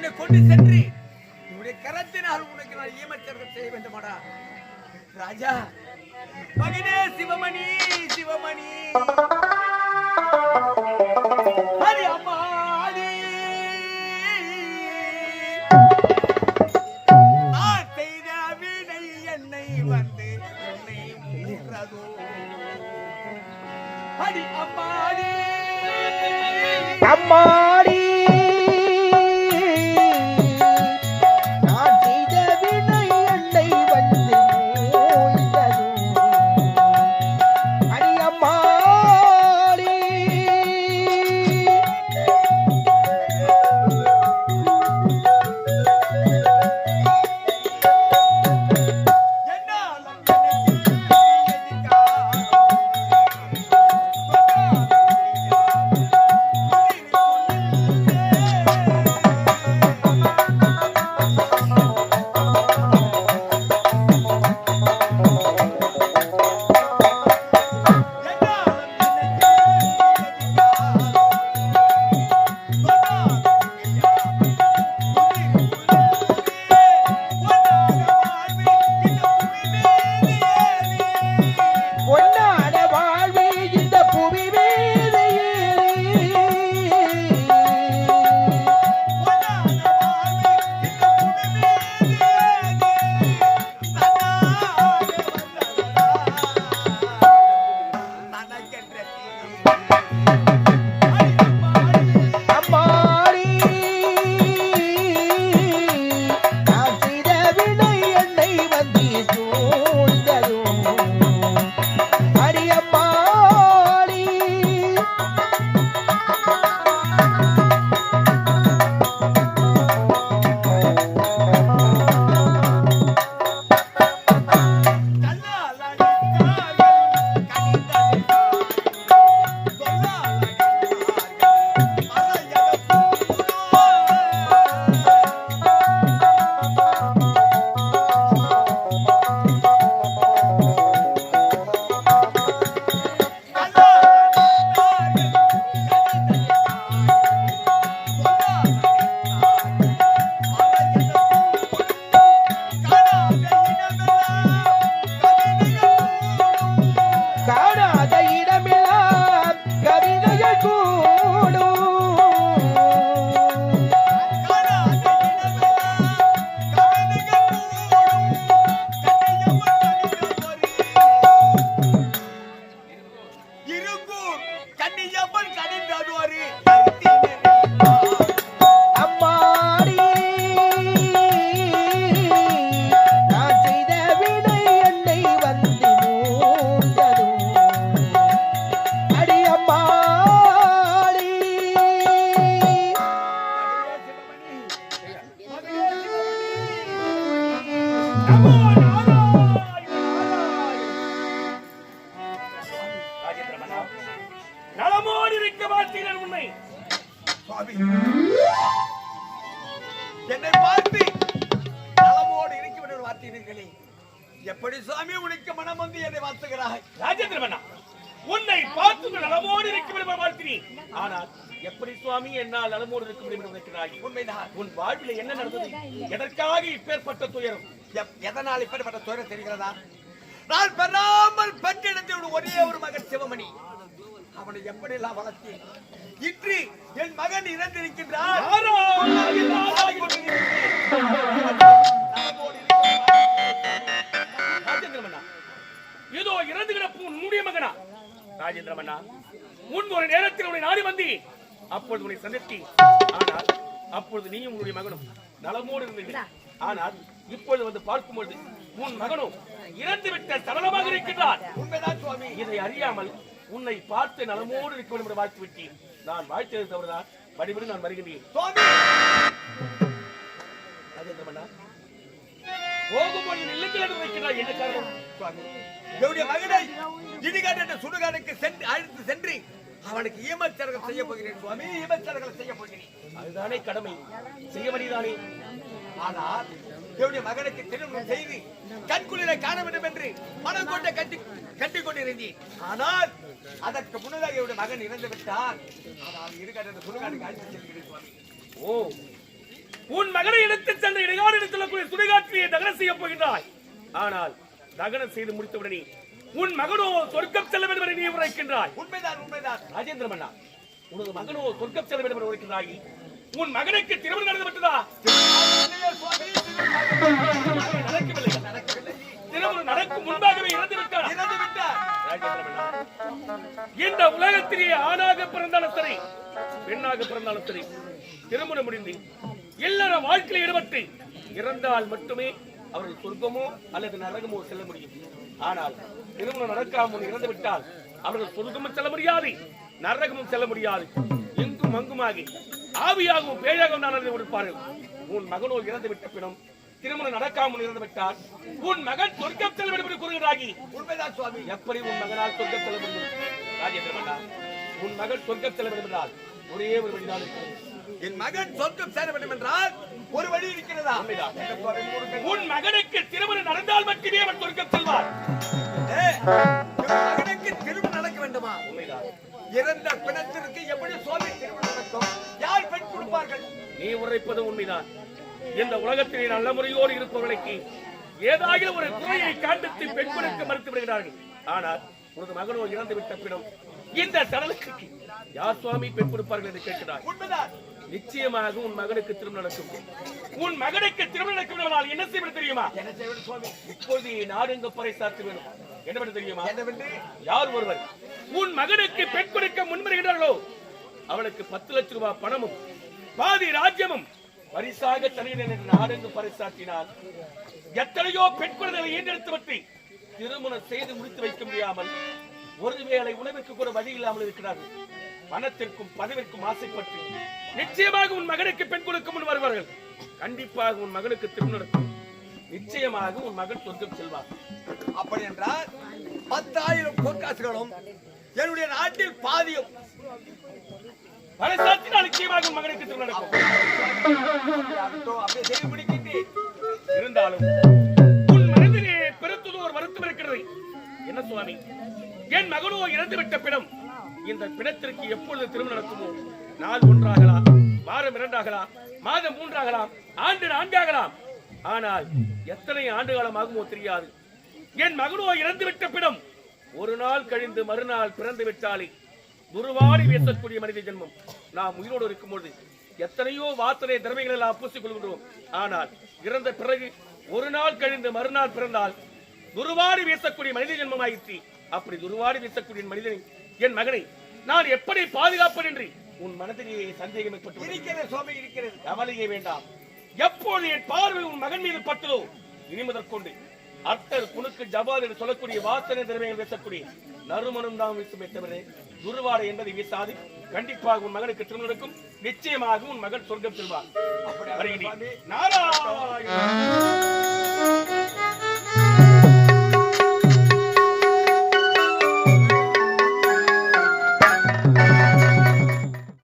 என்னை கொண்டு சென்று உன்னுடைய கரத்தினால் உனக்கு நான் ஈமச்சர்கள் செய்ய வேண்டுமாடா ராஜா. மகனே சிவமணி சிவமணி ஹரி அம்மாடி நான் செய்த வினை என்னை வந்து என்னை மூன்றதோ ஹரி அம்மாடி அம்மாடி என்னை பார்த்து நலமோடு இருக்கிற வார்த்தைகளே எப்படி சுவாமி உனக்கு மனம் வந்து என்னை வாழ்த்துகிறாய்? ராஜேந்திர மன்னா, உன்னை பார்த்து நலமோடு இருக்கிற வாழ்த்தினேன். ஆனால் எப்படி சுவாமி என்னால் நலமோடு இருக்க முடியும் என்று நினைக்கிறாய்? உண்மைதான். உன் வாழ்வில் என்ன நடந்தது? எதற்காக இப்பேற்பட்ட துயரம்? எதனால் இப்பேற்பட்ட துயரம் தெரிகிறதா? நான் பெறாமல் பெற்றெடுத்த ஒரே ஒரு மகன் சிவமணி. அவனை எப்படி எல்லாம் வளர்த்தேன். இன்று என் மகன் இறந்திருக்கின்றார். ராஜேந்திர மன்னா, ஏதோ இறந்து கிடப்பும் உன்னுடைய மகனா? ராஜேந்திர மன்னா, முன் ஒரு நேரத்தில் உன்னை நாடி வந்தி, அப்பொழுது உன்னை சந்தித்தேன். ஆனால் அப்பொழுது நீயும் உன்னுடைய மகனும் நலமோடு இருந்தீர்கள். ஆனால் இப்பொழுது வந்து பார்க்கும்பொழுது உன் மகனும் இறந்து விட்ட சடலமாக இருக்கின்றார். உண்மைதான் சுவாமி. இதை அறியாமல் உன்னை பார்த்து நலமோடு இருக்க வேண்டும் என்று வாழ்த்து விட்டேன். நான் வாழ்த்தது தவறுதான். வழிபடி நான் வருகின்றேன். போகும்போது இல்லத்தில் என்று வைக்கிறார். என்ன காரணம்? என்னுடைய மகனை இடிகாட்டு சுடுகாட்டுக்கு அழைத்து சென்று அவனுக்கு ஈமச்சரகம் செய்ய போகிறேன் சுவாமி. ஈமச்சரகம் செய்ய போகிறேன். அதுதானே கடமை, செய்ய வேண்டியதானே. ஆனால் என்னுடைய மகனுக்கு திருமணம் செய்து கண்குளிரை காண வேண்டும் என்று மனம் கொண்ட கட்டி கொண்டிருந்தேன். ஆனால் அதற்கு முன்னதாக என்னுடைய மகன் இறந்து விட்டார். ஆனால் இடுகாட்டு சுடுகாட்டுக்கு அழைத்து செல்கிறேன் சுவாமி. ஓ, உன் மகனை எடுத்து சென்ற இடையாடு சொல்லக்கூடிய சுடுகாற்றியை தகனம் செய்ய போகின்றாய். ஆனால் தகனம் செய்து முடித்தவுடனே உன் மகனோ சொர்க்கம் செல்ல வேண்டும் என்று நீ உரைக்கின்றாய். உண்மைதான் உண்மைதான் ராஜேந்திர மன்னா, உனது மகனோ சொர்க்கம் செல்ல வேண்டும் என்று உரைக்கின்றாய். உன் மகனுக்கு திருமணம் நடந்து விட்டதா? நடக்கவில்லை. திருமணம் நடக்கும் முன்பாகவே இறந்து விட்டார். ராஜேந்திர மன்னா, இந்த உலகத்திலே ஆணாக பிறந்தாலும் சரி பெண்ணாக பிறந்தாலும் சரி திருமணம் முடிந்து இல்லற வாழ்க்கையில் ஈடுபட்டு இறந்தால் மட்டுமே அவர்கள் சொர்க்கமோ அல்லது நரகமோ செல்ல முடியும். ஆனால் திருமணம் நடக்காமல் இறந்து விட்டால் அவர்கள் சொர்க்கமும் செல்ல முடியாது, நரகமும் செல்ல முடியாது. எங்கும் அங்குமாகி ஆவியாகவும் பேயாகவும் நான் அறிந்து கொடுப்பார்கள். உன் மகனோ இறந்து விட்ட பின்னும் திருமணம் நடக்காமல் இறந்து விட்டால் உன் மகன் சொர்க்கம் செல்ல வேண்டும் என்று கூறுகிறாகி. உண்மைதான் சுவாமி. எப்படி உன் மகனால் சொர்க்கம் செல்ல முடியும்? ராஜேந்திர மன்னா, உன் மகன் சொர்க்கம் செல்ல வேண்டும் என்றால் ஒரே ஒரு வழிதான் இருக்கிறது. என் மகன் சொர்க்கம் சேர வேண்டும் என்றால் ஒரு வழி இருக்கிறதா? உன் மகனுக்கு திருமணம் நடந்தால் மட்டுமே அவன் சொர்க்கம் செல்வார். மகனுக்கு திருமணம் நடக்க வேண்டுமா? இறந்த பிணத்திற்கு எப்படி சுவாமி திருமணம் நடக்கும்? யார் பெண் கொடுப்பார்கள்? நீ உரைப்பது உண்மைதான். இந்த உலகத்திலே நல்ல முறையோடு இருப்பவர்களுக்கு ஏதாயிலும் ஒரு குறையை காண்பித்து பெண் கொடுக்க மறுத்து விடுகிறார்கள். ஆனால் உனது மகனோ இறந்து விட்ட பின்னும் இந்த சடலுக்கு யார் சுவாமி பெண் கொடுப்பார்கள் என்று கேட்கிறார். உண்மைதான். நிச்சயமாக உன் மகனுக்கு திருமணம் நடக்கும். உன் மகனுக்கு திருமணம் நடக்கும் என்ன செய்வது தெரியுமா? என்ன செய்வது சுவாமி? இப்போது நாடுங்க பறைசாற்ற வேண்டும். என்ன தெரியுமா? என்னவென்று? யார் ஒருவர் உன் மகனுக்கு பெண் கொடுக்க முன்வருகிறார்களோ அவளுக்கு 10 லட்சம் ரூபாய் பணமும் பாதி ராஜ்யமும் பரிசாக தருகிறேன் என்று நாடுங்க பறைசாற்றினால் எத்தனையோ பெண் குழந்தைகளை ஈண்டெடுத்து திருமணம் செய்து முடித்து வைக்க முடியாமல் ஒருவேளை உணவிற்கு கூட வழி இல்லாமல் இருக்கிறார்கள். பணத்திற்கும் பதவிற்கும் ஆசைப்பட்டு நிச்சயமாக உன் மகனுக்கு பெண் கொடுக்க முன் வருவார்கள். கண்டிப்பாக உன் மகனுக்கு திருமணம் நடக்கும். நிச்சயமாக உன் மகன் சொர்க்கம் செல்வார். அப்படி என்றால் 10,000 பொற்காசுகளும் என்னுடைய நாட்டில் பாதியும் பறைசாற்றினால் நிச்சயமாக உன் மகனுக்கு திருமணம் நடக்கும். அப்படியே செய்து முடிக்கின்றேன். இருந்தாலும் உன் மனதிலே பெருத்தது ஒரு வருத்தம் இருக்கிறது. என்ன சுவாமி? என் மகனோ இறந்துவிட்ட பிணம் இந்த பிணத்திற்கு எப்பொழுது திருமணம் நடக்குமோ? நாள் 1 ஆகலாம், வாரம் 2 ஆகலாம், மாதம் 3 ஆகலாம், ஆண்டு 4 ஆகலாம். ஆனால் எத்தனை ஆண்டு காலம் ஆகுமோ தெரியாது. என் மகனோ இறந்துவிட்ட பிணம் ஒரு நாள் கழிந்து மறுநாள் பிறந்து விட்டாலே துருவாடி வீசக்கூடிய மனித ஜென்மம். நாம் உயிரோடு இருக்கும்போது எத்தனையோ வாசனை திரவியங்கள் எல்லாம் பூசிக் கொள்கின்றோம். ஆனால் இறந்த பிறகு ஒரு நாள் கழிந்து மறுநாள் பிறந்தால் துருவாடி வீசக்கூடிய மனித ஜென்மம் ஆயிற்று. அப்படி துருவாடி வீசக்கூடிய மனிதனை என் மகனை நான் எப்படி பாதுகாப்பேன் என்று உன் மனதிலேயே சந்தேகம் ஏற்பட்டு சுவாமி இருக்கிறது. கவலையே வேண்டாம். எப்போது என் பார்வை உன் மகன் மீது பட்டதோ இனி முதற்கொண்டு அட்டர் குணுக்கு ஜவால் என்று சொல்லக்கூடிய வாசனை திரவியங்கள் வீசக்கூடிய நறுமணம் தான் வீசுமே தவிர துருவாடை என்பதை வீசாது. கண்டிப்பாக உன் மகனுக்கு திருமணம் நடக்கும். நிச்சயமாக உன் மகன் சொர்க்கம் செல்வார். நாராயண